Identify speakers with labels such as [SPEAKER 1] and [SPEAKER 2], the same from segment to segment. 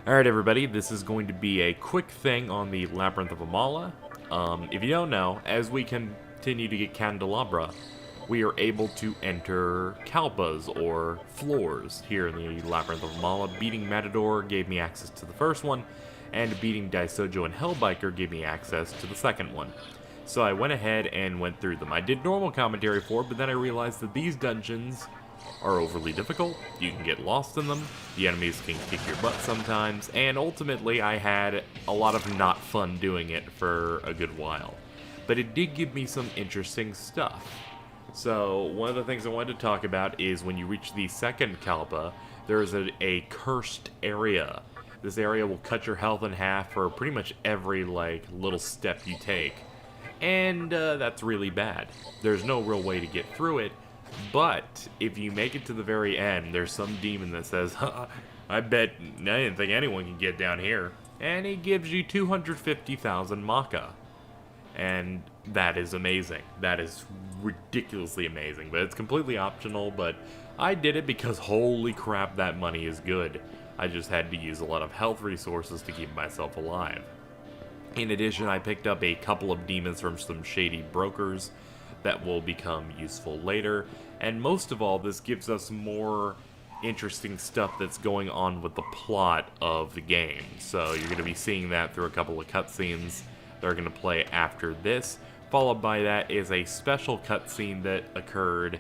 [SPEAKER 1] Alright everybody, this is going to be a quick thing on the Labyrinth of Amala. If you don't know, as we continue to get candelabra, we are able to enter kalpas, or floors, here in the Labyrinth of Amala. Beating Matador gave me access to the first one, and beating Daisojo and Hellbiker gave me access to the second one. So I went ahead and went through them. I did normal commentary for it, but then I realized that these dungeons are overly difficult, you can get lost in them, the enemies can kick your butt sometimes, and ultimately I had a lot of not fun doing it for a good while. But it did give me some interesting stuff. So, one of the things I wanted to talk about is when you reach the second Kalpa, there's a cursed area. This area will cut your health in half for pretty much every, little step you take. And that's really bad. There's no real way to get through it, but if you make it to the very end, there's some demon that says, I bet I didn't think anyone can get down here. And he gives you 250,000 Maka. And that is amazing. That is ridiculously amazing. But it's completely optional, but I did it because holy crap, that money is good. I just had to use a lot of health resources to keep myself alive. In addition, I picked up a couple of demons from some shady brokers that will become useful later, and most of all, this gives us more interesting stuff that's going on with the plot of the game. So you're going to be seeing that through a couple of cutscenes that are going to play after this. Followed by that is a special cutscene that occurred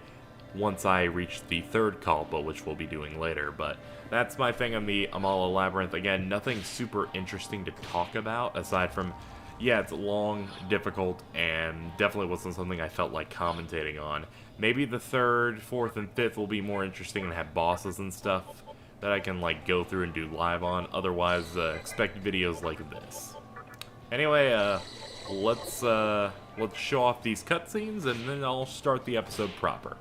[SPEAKER 1] once I reached the third Kalpa, which we'll be doing later. But that's my thing on the Amala Labyrinth. Again, nothing super interesting to talk about, aside from, yeah, it's long, difficult, and definitely wasn't something I felt like commentating on. Maybe the third, fourth, and fifth will be more interesting and have bosses and stuff that I can, go through and do live on. Otherwise, expect videos like this. Anyway, let's show off these cutscenes, and then I'll start the episode proper.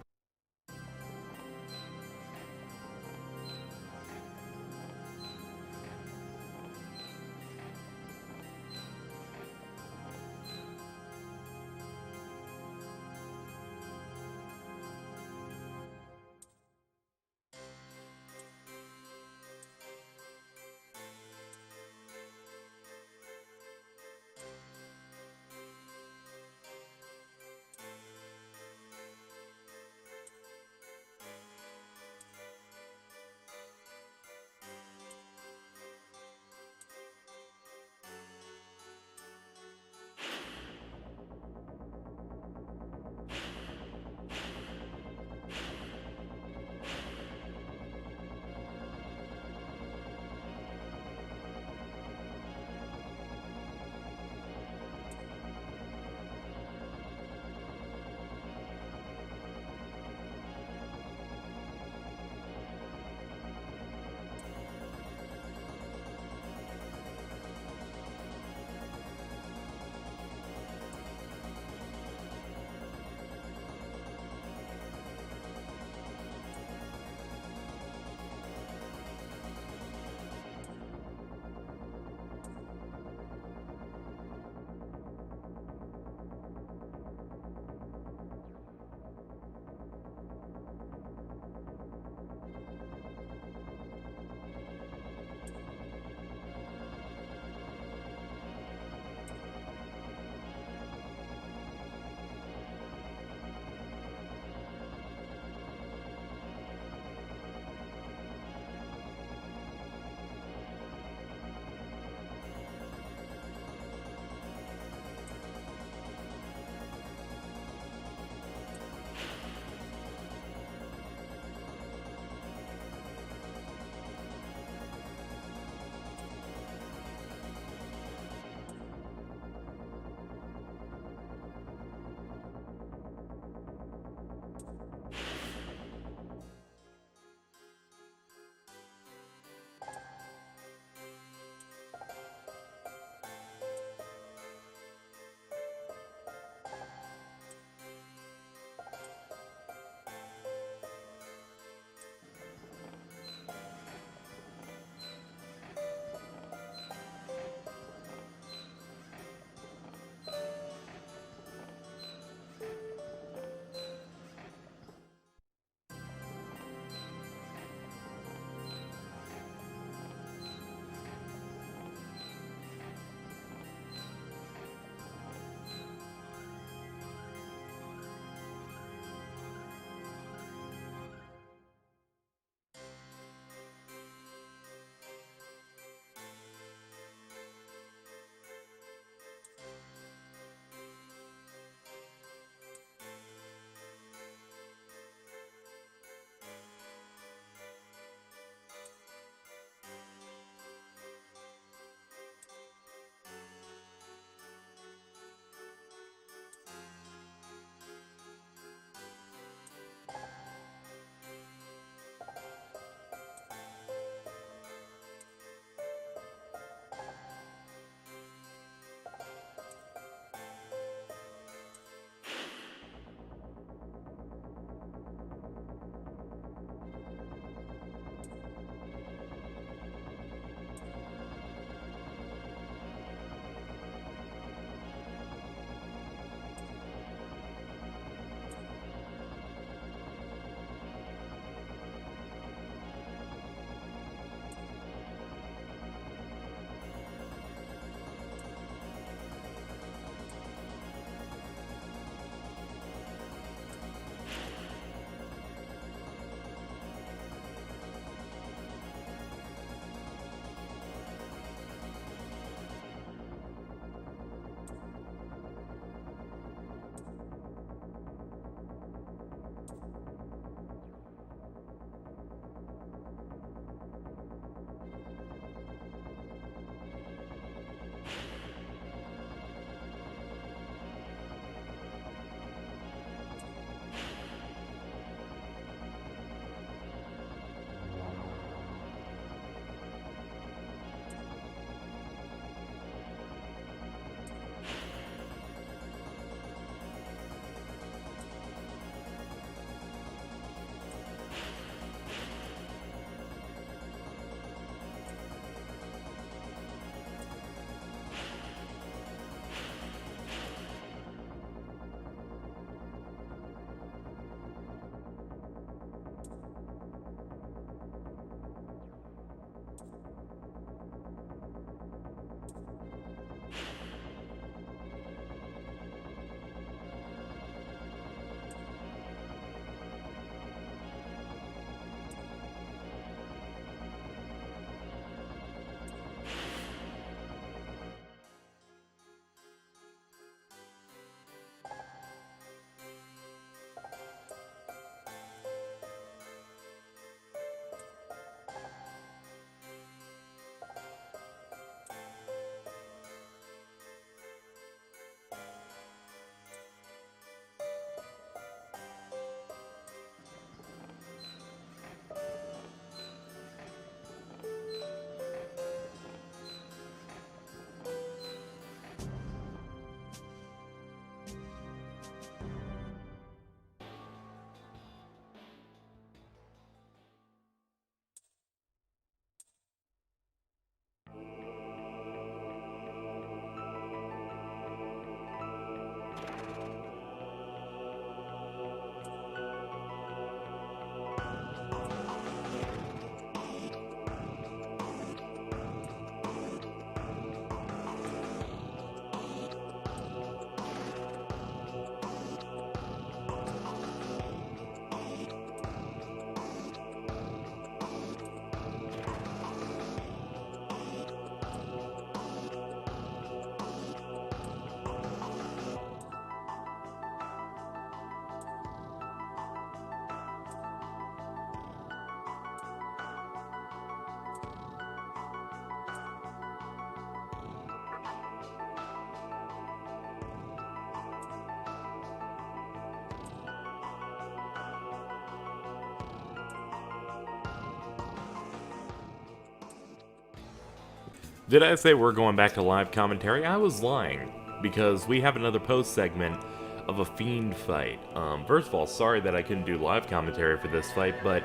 [SPEAKER 1] Did I say we're going back to live commentary? I was lying, because we have another post segment of a fiend fight. First of all, sorry that I couldn't do live commentary for this fight, but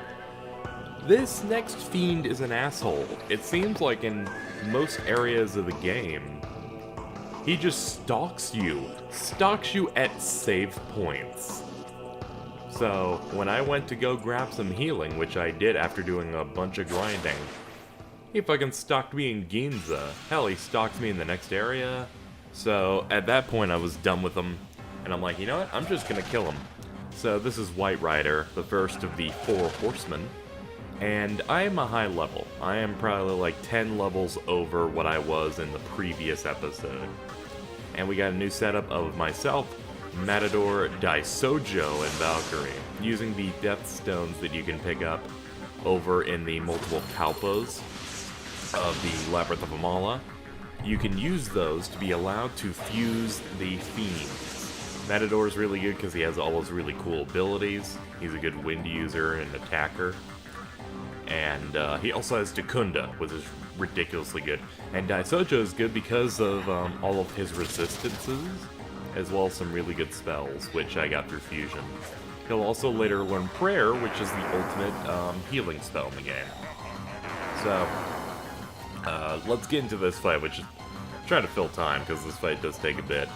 [SPEAKER 1] this next fiend is an asshole. It seems like in most areas of the game, he just stalks you at save points. So, when I went to go grab some healing, which I did after doing a bunch of grinding, he fucking stalked me in Ginza. Hell, he stalked me in the next area. So, at that point, I was done with him. And I'm like, you know what? I'm just gonna kill him. So, this is White Rider, the first of the 4 horsemen. And I am a high level. I am probably like 10 levels over what I was in the previous episode. And we got a new setup of myself, Matador, Daisojo, and Valkyrie, using the Death Stones that you can pick up over in the multiple Kalpas of the Labyrinth of Amala. You can use those to be allowed to fuse the Fiends. Matador is really good because he has all those really cool abilities. He's a good wind user and attacker. And he also has Dekunda, which is ridiculously good. And Daisojo is good because of all of his resistances, as well as some really good spells, which I got through Fusion. He'll also later learn Prayer, which is the ultimate healing spell in the game. So, let's get into this fight, which is trying to fill time, because this fight does take a bit.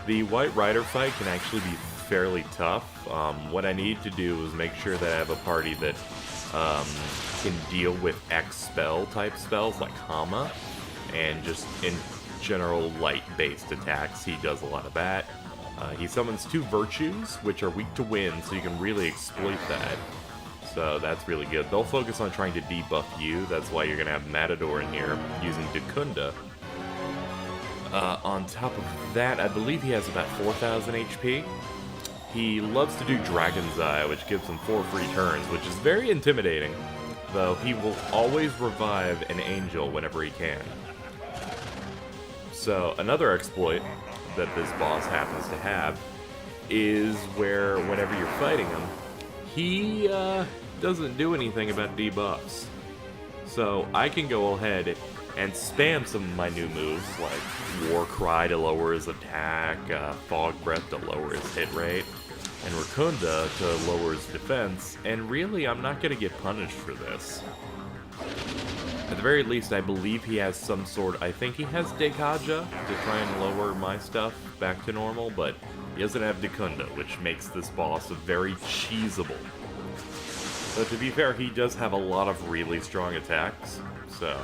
[SPEAKER 1] The White Rider fight can actually be fairly tough. What I need to do is make sure that I have a party that can deal with X-spell type spells, like Hama, and just in general light-based attacks. He does a lot of that. He summons 2 Virtues, which are weak to wind, so you can really exploit that. So that's really good. They'll focus on trying to debuff you. That's why you're going to have Matador in here using Dekunda. On top of that, I believe he has about 4,000 HP. He loves to do Dragon's Eye, which gives him 4 free turns, which is very intimidating. Though he will always revive an angel whenever he can. So another exploit that this boss happens to have is where whenever you're fighting him, he doesn't do anything about debuffs. So I can go ahead and spam some of my new moves, like War Cry to lower his attack, Fog Breath to lower his hit rate, and Rakunda to lower his defense, and really I'm not going to get punished for this. At the very least, I believe he has some sort, I think he has Dekaja to try and lower my stuff back to normal, but he doesn't have Dekunda, which makes this boss very cheesable. But to be fair, he does have a lot of really strong attacks, so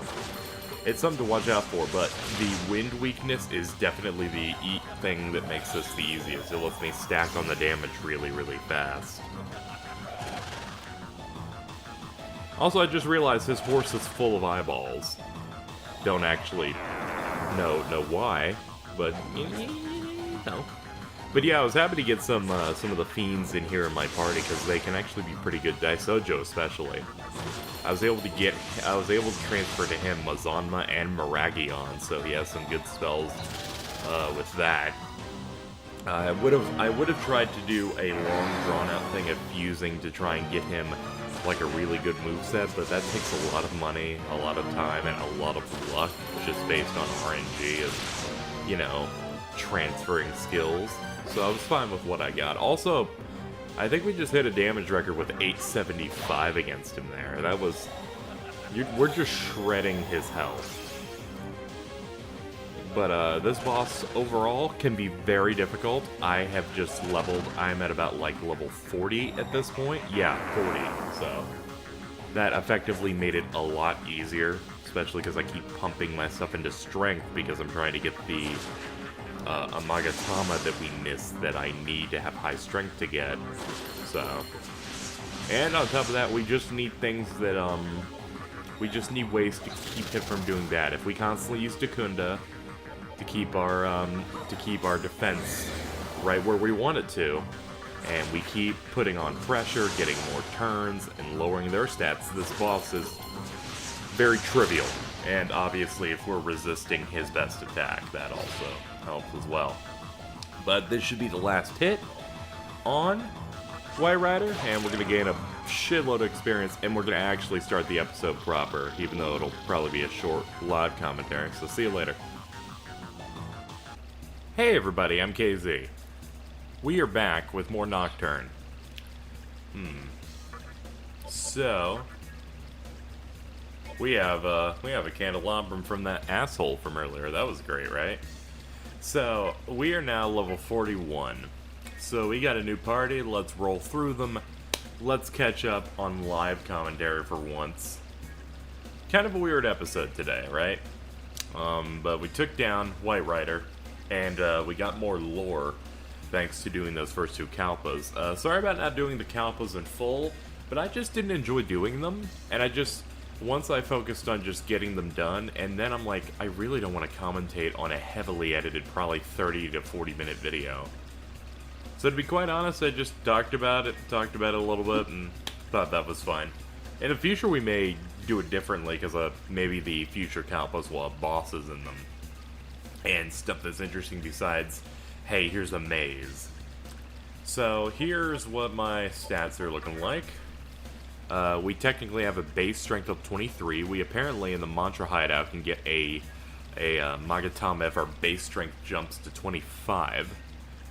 [SPEAKER 1] it's something to watch out for, but the wind weakness is definitely the thing that makes this the easiest. It lets me stack on the damage really, really fast. Also, I just realized his horse is full of eyeballs. Don't actually know why, but you know. But yeah, I was happy to get some of the fiends in here in my party because they can actually be pretty good. Daisojo especially. I was able to transfer to him Mazanma and Miragion, so he has some good spells with that. I would have tried to do a long drawn out thing of fusing to try and get him like a really good moveset, but that takes a lot of money, a lot of time, and a lot of luck just based on RNG of, you know, transferring skills. So I was fine with what I got. Also, I think we just hit a damage record with 875 against him there. That was... we're just shredding his health. But this boss overall can be very difficult. I have just leveled... I'm at about like level 40 at this point. Yeah, 40. So that effectively made it a lot easier. Especially because I keep pumping myself into strength because I'm trying to get the... Amagatama that we missed that I need to have high strength to get. So, and on top of that, we just need things that, we just need ways to keep him from doing that. If we constantly use Dekunda to keep our defense right where we want it to, and we keep putting on pressure, getting more turns, and lowering their stats, this boss is very trivial. And obviously, if we're resisting his best attack, that also helps as well. But this should be the last hit on White Rider, and we're going to gain a shitload of experience, and we're going to actually start the episode proper, even though it'll probably be a short live commentary. So see you later. Hey everybody, I'm KZ. We are back with more Nocturne. So we have a candelabrum from that asshole from earlier. That was great, right? So we are now level 41. So we got a new party. Let's roll through them. Let's catch up on live commentary for once. Kind of a weird episode today, right? But we took down White Rider, and we got more lore thanks to doing those first two Kalpas. Sorry about not doing the Kalpas in full, but I just didn't enjoy doing them, and once I focused on just getting them done, and then I'm like, I really don't want to commentate on a heavily edited, probably 30 to 40 minute video. So to be quite honest, I just talked about it a little bit, and thought that was fine. In the future, we may do it differently, because maybe the future Kalpas will have bosses in them. And stuff that's interesting besides, hey, here's a maze. So here's what my stats are looking like. We technically have a base strength of 23. We apparently, in the Mantra Hideout, can get a Magatama if our base strength jumps to 25.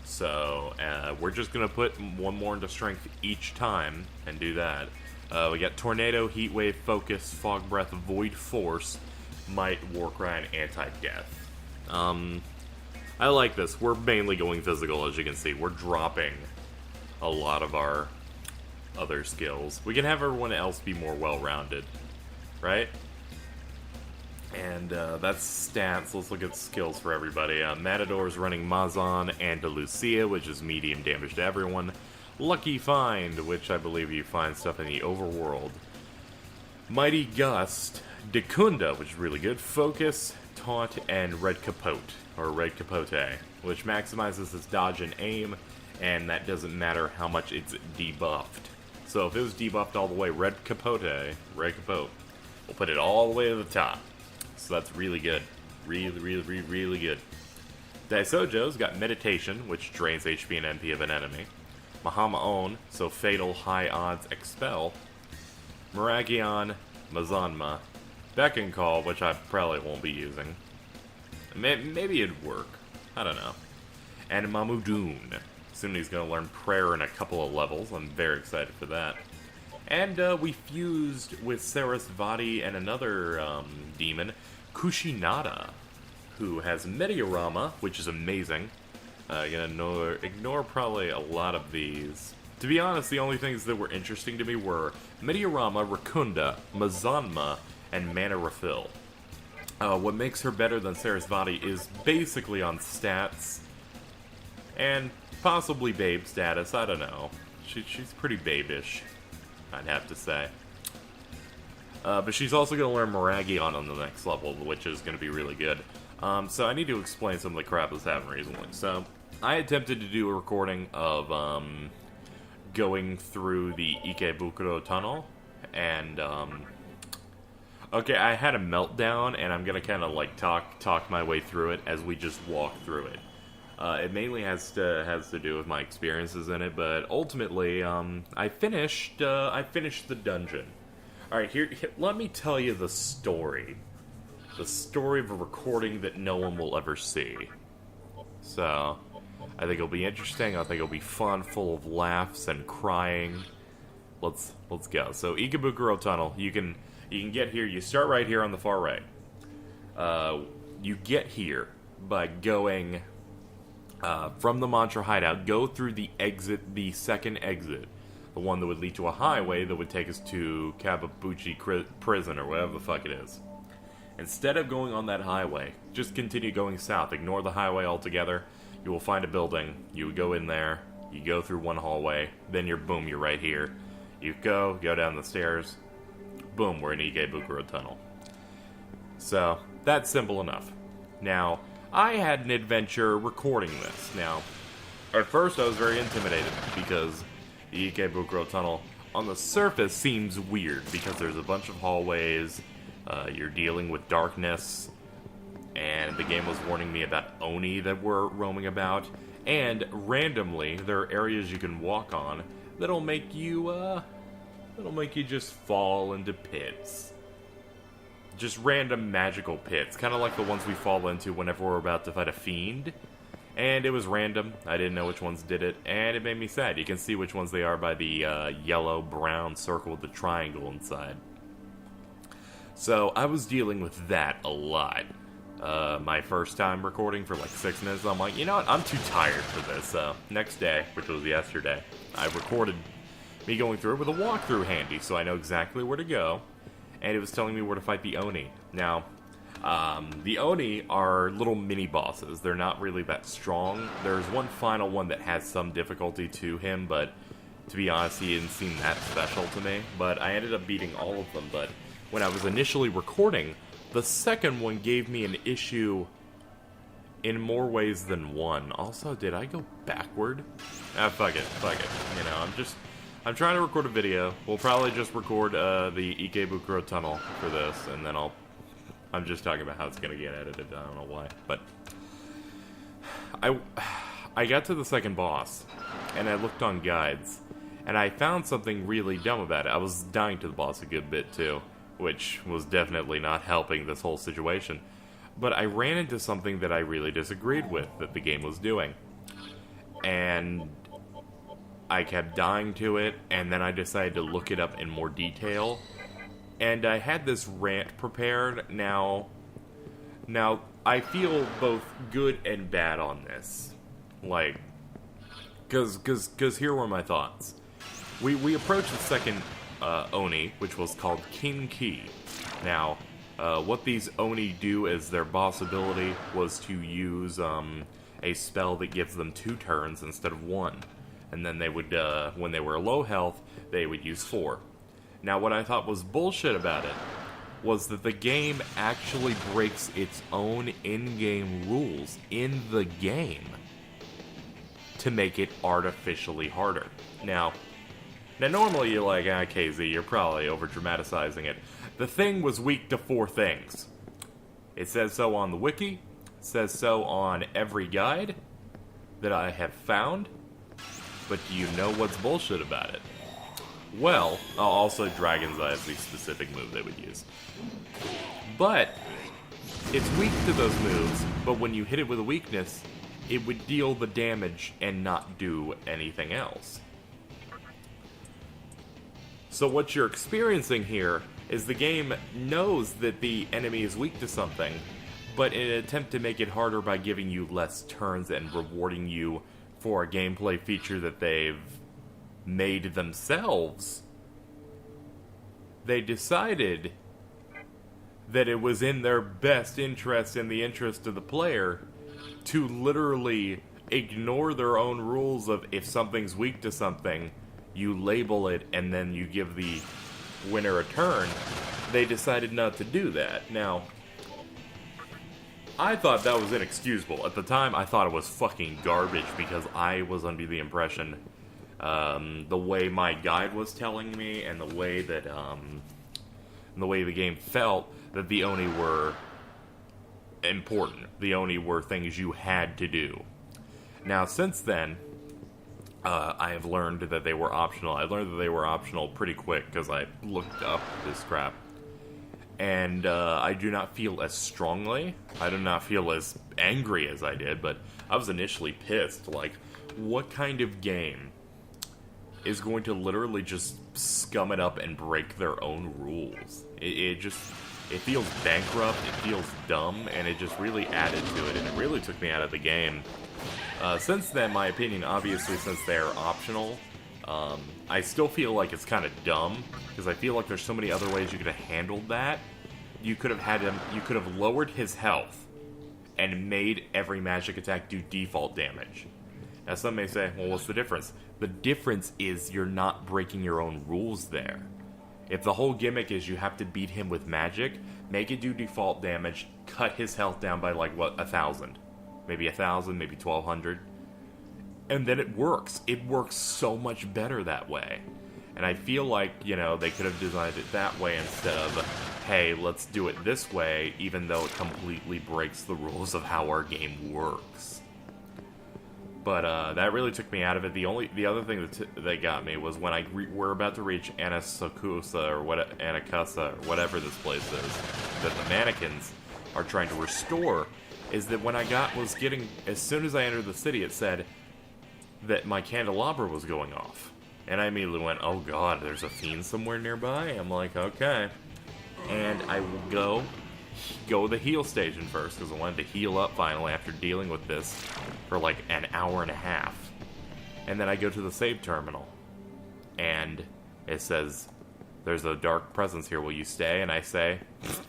[SPEAKER 1] So, we're just going to put one more into strength each time and do that. We got Tornado, Heat Wave, Focus, Fog Breath, Void Force, Might, Warcry, and Anti-Death. I like this. We're mainly going physical, as you can see. We're dropping a lot of our other skills. We can have everyone else be more well-rounded, right? And that's stats. Let's look at skills for everybody. Matador's running Mazan and Lucia, which is medium damage to everyone. Lucky Find, which I believe you find stuff in the overworld. Mighty Gust, Dekunda, which is really good. Focus, Taunt, and Red Capote, or Red Capote, which maximizes its dodge and aim, and that doesn't matter how much it's debuffed. So if it was debuffed all the way, Red Capote, we'll put it all the way to the top. So that's really good. Really good. Daisojo's got Meditation, which drains HP and MP of an enemy. Mahama-On, so Fatal, High Odds, Expel. Miragion, Mazanma. Beckon Call, which I probably won't be using. Maybe it'd work. I don't know. And Mamudun. Assuming he's going to learn Prayer in a couple of levels. I'm very excited for that. And we fused with Sarasvati and another demon, Kushinada, who has Meteorama, which is amazing. Gonna ignore probably a lot of these. To be honest, the only things that were interesting to me were Meteorama, Rakunda, Mazanma, and Mana Refill. What makes her better than Sarasvati is basically on stats, and possibly babe status, I don't know. She's pretty babish, I'd have to say. But she's also going to learn Miragion on the next level, which is going to be really good. So I need to explain some of the crap that's happened recently. So, I attempted to do a recording of going through the Ikebukuro Tunnel, and okay, I had a meltdown, and I'm going to kind of like talk my way through it as we just walk through it. It mainly has to do with my experiences in it, but ultimately, I finished the dungeon. All right, here, let me tell you the story of a recording that no one will ever see. So, I think it'll be interesting. I think it'll be fun, full of laughs and crying. Let's go. So, Ikebukuro Tunnel. You can get here. You start right here on the far right. You get here by going from the Mantra Hideout. Go through the second exit, the one that would lead to a highway that would take us to Kababuchi Prison or whatever the fuck it is. Instead of going on that highway, just continue going south. Ignore the highway altogether. You will find a building. You would go in there. You go through one hallway. Then you're right here. You go down the stairs. Boom, we're in Ikebukuro Tunnel. So, that's simple enough. Now, I had an adventure recording this. Now, at first I was very intimidated because the Ikebukuro Tunnel on the surface seems weird because there's a bunch of hallways, you're dealing with darkness, and the game was warning me about Oni that were roaming about, and randomly there are areas you can walk on that'll make you It'll make you just fall into pits. Just random magical pits, kind of like the ones we fall into whenever we're about to fight a fiend. And it was random. I didn't know which ones did it, and it made me sad. You can see which ones they are by the yellow-brown circle with the triangle inside. So I was dealing with that a lot. My first time recording for like 6 minutes, I'm like, you know what, I'm too tired for this. Next day, which was yesterday, I recorded me going through it with a walkthrough handy, so I know exactly where to go. And it was telling me where to fight the Oni. Now, the Oni are little mini-bosses. They're not really that strong. There's one final one that has some difficulty to him, but to be honest, he didn't seem that special to me. But I ended up beating all of them, but when I was initially recording, the second one gave me an issue in more ways than one. Also, did I go backward? Fuck it. You know, I'm trying to record a video. We'll probably just record the Ikebukuro Tunnel for this, and then I'm just talking about how it's gonna get edited. I don't know why, but I got to the second boss, and I looked on guides, and I found something really dumb about it. I was dying to the boss a good bit too, which was definitely not helping this whole situation. But I ran into something that I really disagreed with that the game was doing, and I kept dying to it, and then I decided to look it up in more detail. And I had this rant prepared. Now I feel both good and bad on this. Like, cause here were my thoughts. We approached the second Oni, which was called King Key. Now, what these Oni do as their boss ability was to use a spell that gives them 2 turns instead of 1. And then they would, when they were low health, they would use 4. Now, what I thought was bullshit about it was that the game actually breaks its own in-game rules in the game to make it artificially harder. Now normally you're like, KZ, you're probably over-dramatizing it. The thing was weak to 4 things. It says so on the wiki, it says so on every guide that I have found, but do you know what's bullshit about it? Well, also Dragon's Eye is the specific move they would use. But it's weak to those moves, but when you hit it with a weakness, it would deal the damage and not do anything else. So what you're experiencing here is the game knows that the enemy is weak to something, but in an attempt to make it harder by giving you less turns and rewarding you for a gameplay feature that they've made themselves, they decided that it was in their best interest and the interest of the player to literally ignore their own rules of if something's weak to something, you label it and then you give the winner a turn. They decided not to do that. Now, I thought that was inexcusable. At the time, I thought it was fucking garbage because I was under the impression the way my guide was telling me and the way that the game felt that the Oni were important. The Oni were things you had to do. Now, since then, I have learned that they were optional. I learned that they were optional pretty quick because I looked up this crap. And I do not feel as strongly. I do not feel as angry as I did, but I was initially pissed. Like, what kind of game is going to literally just scum it up and break their own rules? It feels bankrupt, it feels dumb, and it just really added to it, and it really took me out of the game. Since then, my opinion, obviously, since they're optional, I still feel like it's kind of dumb, because I feel like there's so many other ways you could have handled that. You could have lowered his health, and made every magic attack do default damage. Now, some may say, well, what's the difference? The difference is you're not breaking your own rules there. If the whole gimmick is you have to beat him with magic, make it do default damage, cut his health down by, like, what, 1,000? Maybe 1,000, maybe 1,200. And then it works. It works so much better that way. And I feel like, you know, they could have designed it that way instead of, hey, let's do it this way, even though it completely breaks the rules of how our game works. But that really took me out of it. The other thing that got me was when we're about to reach Anasakusa or Anakasa or whatever this place is that the mannequins are trying to restore. Is that when as soon as I entered the city, it said that my candelabra was going off, and I immediately went, "Oh God, there's a fiend somewhere nearby." I'm like, okay, and I will go to the heal station first, because I wanted to heal up finally after dealing with this for like an hour and a half. And then I go to the save terminal, and it says, "There's a dark presence here, will you stay?" And I say,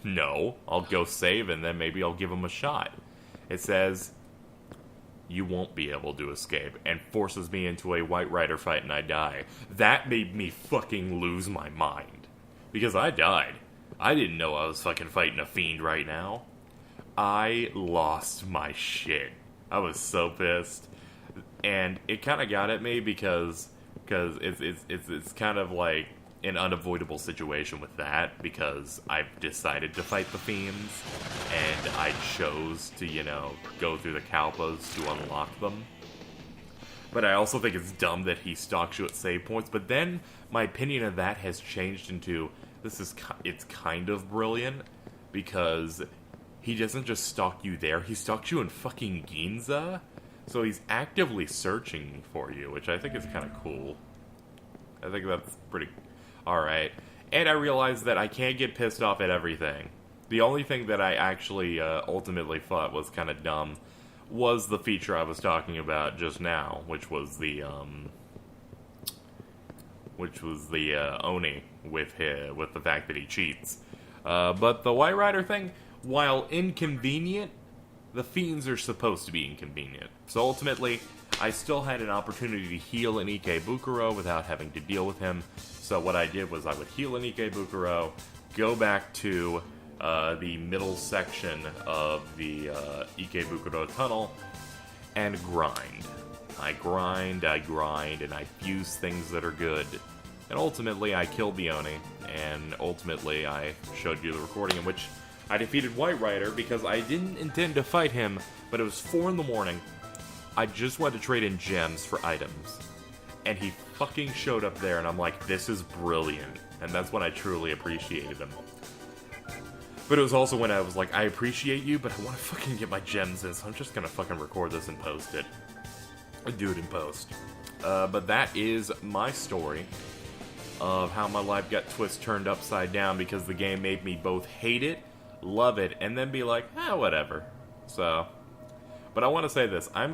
[SPEAKER 1] "No, I'll go save, and then maybe I'll give him a shot." It says, "You won't be able to escape," and forces me into a White Rider fight, and I die. That made me fucking lose my mind, because I died. I didn't know I was fucking fighting a fiend right now. I lost my shit. I was so pissed. And it kind of got at me because it's kind of like an unavoidable situation with that, because I've decided to fight the fiends, and I chose to, go through the Kalpas to unlock them. But I also think it's dumb that he stalks you at save points. But then my opinion of that has changed into, it's kind of brilliant, because he doesn't just stalk you there, he stalks you in fucking Ginza. So he's actively searching for you, which I think is kind of cool. I think that's pretty alright. And I realized that I can't get pissed off at everything. The only thing that I actually ultimately thought was kind of dumb was the feature I was talking about just now, which was the Oni with the fact that he cheats. But the White Rider thing, while inconvenient, the fiends are supposed to be inconvenient. So ultimately, I still had an opportunity to heal an Ikebukuro without having to deal with him. So what I did was I would heal an Ikebukuro, go back to the middle section of the Ikebukuro Tunnel, and grind. I grind, and I fuse things that are good. And ultimately, I killed the Oni, and ultimately, I showed you the recording in which I defeated White Rider because I didn't intend to fight him, but it was 4 in the morning. I just wanted to trade in gems for items. And he fucking showed up there, and I'm like, this is brilliant. And that's when I truly appreciated him. But it was also when I was like, I appreciate you, but I want to fucking get my gems in, so I'm just gonna fucking record this and post it. I'll do it in post. But that is my story of how my life got turned upside down because the game made me both hate it, love it, and then be like, whatever. So, but I want to say this, I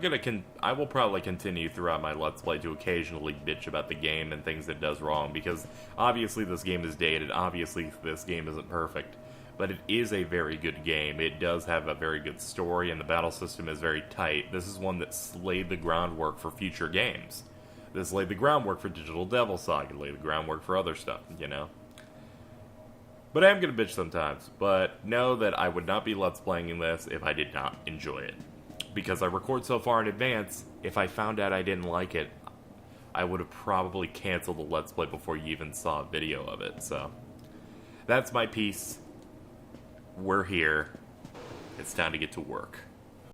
[SPEAKER 1] will probably continue throughout my Let's Play to occasionally bitch about the game and things it does wrong, because obviously this game is dated, obviously this game isn't perfect, but it is a very good game. It does have a very good story, and the battle system is very tight. This is one that laid the groundwork for future games. This laid the groundwork for Digital Devil Saga, laid the groundwork for other stuff, But I am going to bitch sometimes, but know that I would not be Let's Playing this if I did not enjoy it. Because I record so far in advance, if I found out I didn't like it, I would have probably canceled the Let's Play before you even saw a video of it, so. That's my piece. We're here. It's time to get to work.